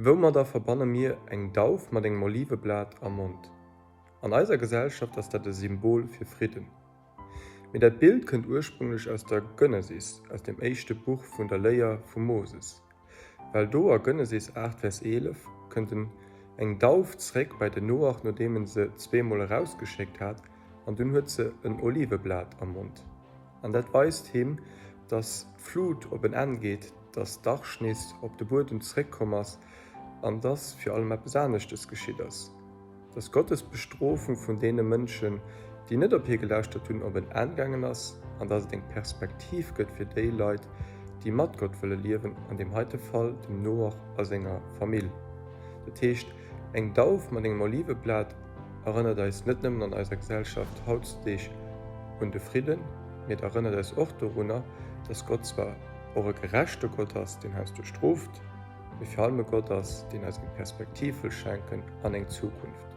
Wëmmer da verbanne mir eng Dauf mat engem Oliveblat am Mund. An eiser Gesellschaft ass dat de Symbol fir Frieden. Mit dat Bild kënnt ursprünglich aus der Gënnesis, aus dem éichte Buch vun der Léier vum Moses. Weil do a Gënnesis 8 Vers 11 kënnten eng Dauf zréck bei den Noach, no demen se 2 Mal rausgeschickt hat, an dun huet ze en Oliveblat am Mund. An dat weist hin, dats Flut op en angeht, dats Dach schneest op de Boden zréckkommers, an das fir allem Besanechtes geschieet ass. Dass Gottes Bestrofung vun dee Mënschen, die net op hi gelauscht hunn op en angangen ass, an dats eng Perspektiv gëtt fir déi Leiit, die mat Gott wëlle liewen, an dem heite Fall dem Noach a senger Famill. Dat heescht, eng Dauf mat engem Oliveblat erënnert eis net nëmmen an eiser Gesellschaft hautdeich und de Frieden, mit erënnert eis och dorunner, dats Gott zwar eure gerechte Gott ass, den heißt du stroft, wie fir allem Gott ass, den als eng Perspektiv will schenken an eng Zukunft.